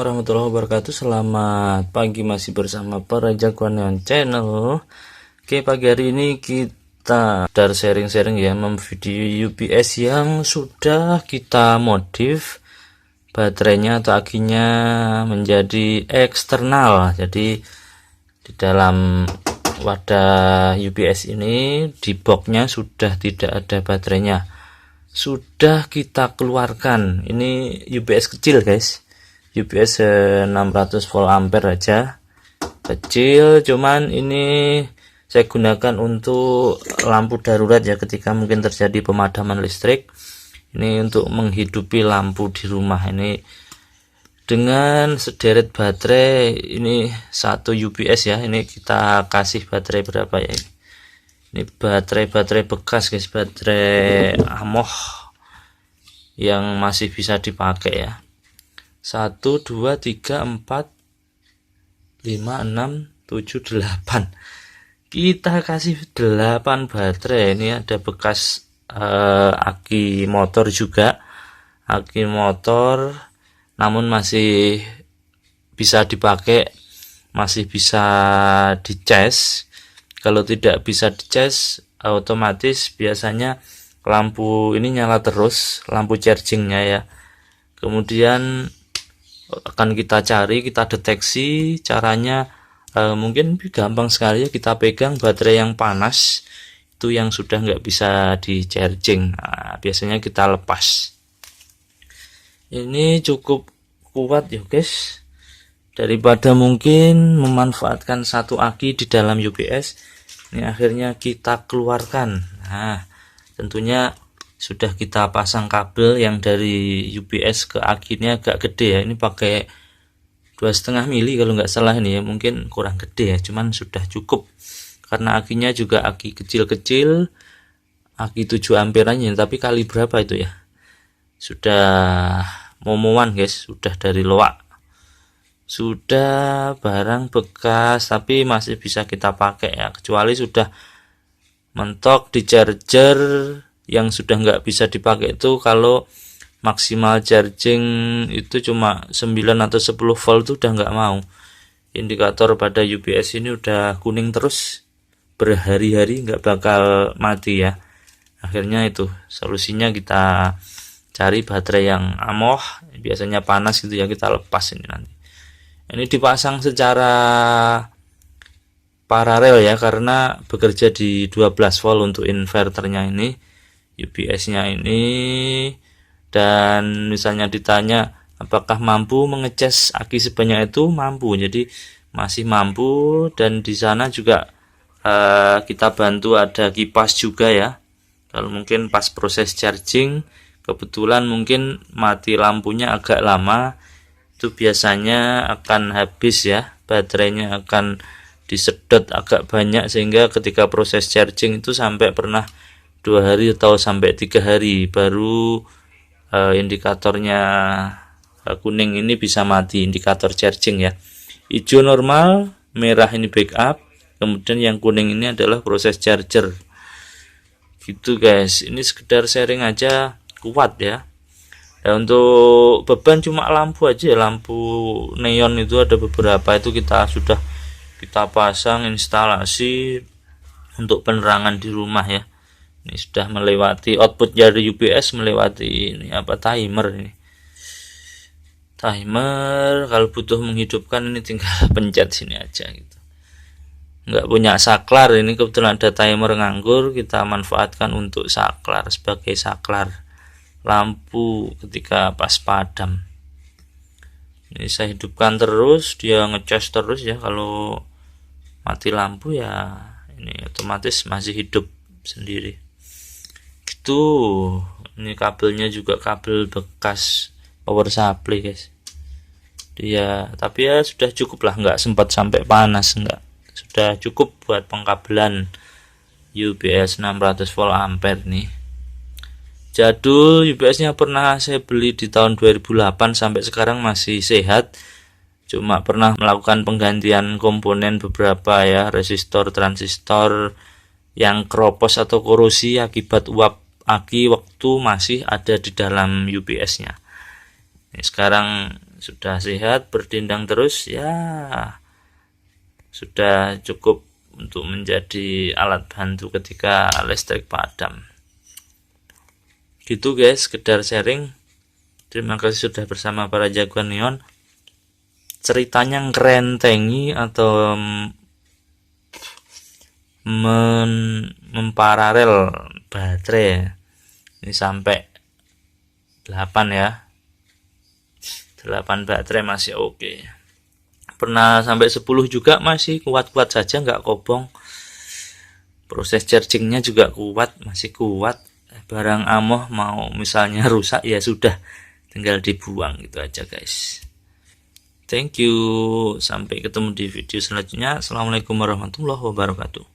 warahmatullahi wabarakatuh. Selamat pagi, masih bersama Parajagoan Channel. Oke, pagi hari ini kita sharing-sharing ya, memvideo UPS yang sudah kita modif baterainya atau akinya menjadi eksternal. Jadi di dalam wadah UPS ini di boxnya sudah tidak ada baterainya, sudah kita keluarkan. Ini UPS kecil guys, UPS 600 volt ampere aja, kecil. Cuman ini saya gunakan untuk lampu darurat ya, ketika mungkin terjadi pemadaman listrik. Ini untuk menghidupi lampu di rumah. Ini dengan sederet baterai, ini satu UPS ya. Ini kita kasih baterai berapa ya ini? Ini baterai bekas guys, baterai amoh yang masih bisa dipakai ya. 1, 2, 3, 4, 5, 6, 7, 8. Kita kasih 8 baterai. Ini ada bekas aki motor juga, aki motor, namun masih bisa dipakai, masih bisa dicas. Kalau tidak bisa dicas, otomatis biasanya lampu ini nyala terus, lampu chargingnya ya. Kemudian akan kita cari, kita deteksi caranya. Mungkin gampang sekali ya, kita pegang baterai yang panas itu yang sudah nggak bisa di charging. Nah, biasanya kita lepas. Ini cukup kuat ya guys, daripada mungkin memanfaatkan satu aki di dalam UPS. Ini akhirnya kita keluarkan. Nah, tentunya sudah kita pasang kabel yang dari UPS ke akinya agak gede ya. Ini pakai 2,5 mili kalau nggak salah ini ya, mungkin kurang gede ya, cuman sudah cukup karena akinya juga aki kecil-kecil, aki 7 amperanya. Tapi kali berapa itu ya, sudah momoan guys, sudah dari loak, sudah barang bekas, tapi masih bisa kita pakai ya, kecuali sudah mentok di charger yang sudah nggak bisa dipakai. Itu kalau maksimal charging itu cuma 9 atau 10 volt itu udah nggak mau. Indikator pada UPS ini udah kuning terus berhari-hari, nggak bakal mati ya. Akhirnya itu solusinya, kita cari baterai yang amoh, biasanya panas gitu ya, kita lepas ini nanti. Ini dipasang secara paralel ya, karena bekerja di 12 volt untuk inverternya ini, UPS-nya ini. Dan misalnya ditanya apakah mampu mengecas aki sebanyak itu, mampu. Jadi masih mampu. Dan di sana juga kita bantu ada kipas juga ya. Kalau mungkin pas proses charging kebetulan mungkin mati lampunya agak lama, itu biasanya akan habis ya, baterainya akan disedot agak banyak, sehingga ketika proses charging itu sampai pernah 2 hari atau sampai 3 hari baru indikatornya kuning ini bisa mati, indikator charging ya. Hijau normal, merah ini backup, kemudian yang kuning ini adalah proses charger gitu guys. Ini sekedar sharing aja, kuat ya. Dan untuk beban cuma lampu aja, lampu neon itu ada beberapa, itu kita sudah kita pasang instalasi untuk penerangan di rumah ya. Ini sudah melewati output dari UPS, melewati ini apa, timer ini. Timer kalau butuh menghidupkan ini tinggal pencet sini aja gitu. Nggak punya saklar, ini kebetulan ada timer nganggur, kita manfaatkan untuk saklar, sebagai saklar lampu ketika pas padam. Ini saya hidupkan terus, dia ngecas terus ya. Kalau mati lampu ya ini otomatis masih hidup sendiri gitu. Ini kabelnya juga kabel bekas power supply guys dia, tapi ya sudah cukup lah, nggak sempat sampai panas, nggak, sudah cukup buat pengkabelan UPS 600 volt ampere nih. Jadul UPS-nya pernah saya beli di tahun 2008, sampai sekarang masih sehat. Cuma pernah melakukan penggantian komponen beberapa ya, resistor, transistor yang keropos atau korosi akibat uap aki waktu masih ada di dalam UPS-nya. Sekarang sudah sehat, berdindang terus ya, sudah cukup untuk menjadi alat bantu ketika listrik padam. Gitu guys, sekedar sharing. Terima kasih sudah bersama para jagoan neon. Ceritanya ngerentengi atau memparalel baterai ini sampai 8 ya, 8 baterai masih oke. Pernah sampai 10 juga masih kuat-kuat saja, nggak kobong. Proses chargingnya juga kuat, masih kuat. Barang amoh mau misalnya rusak ya sudah, tinggal dibuang gitu aja guys. Thank you, sampai ketemu di video selanjutnya. Assalamualaikum warahmatullahi wabarakatuh.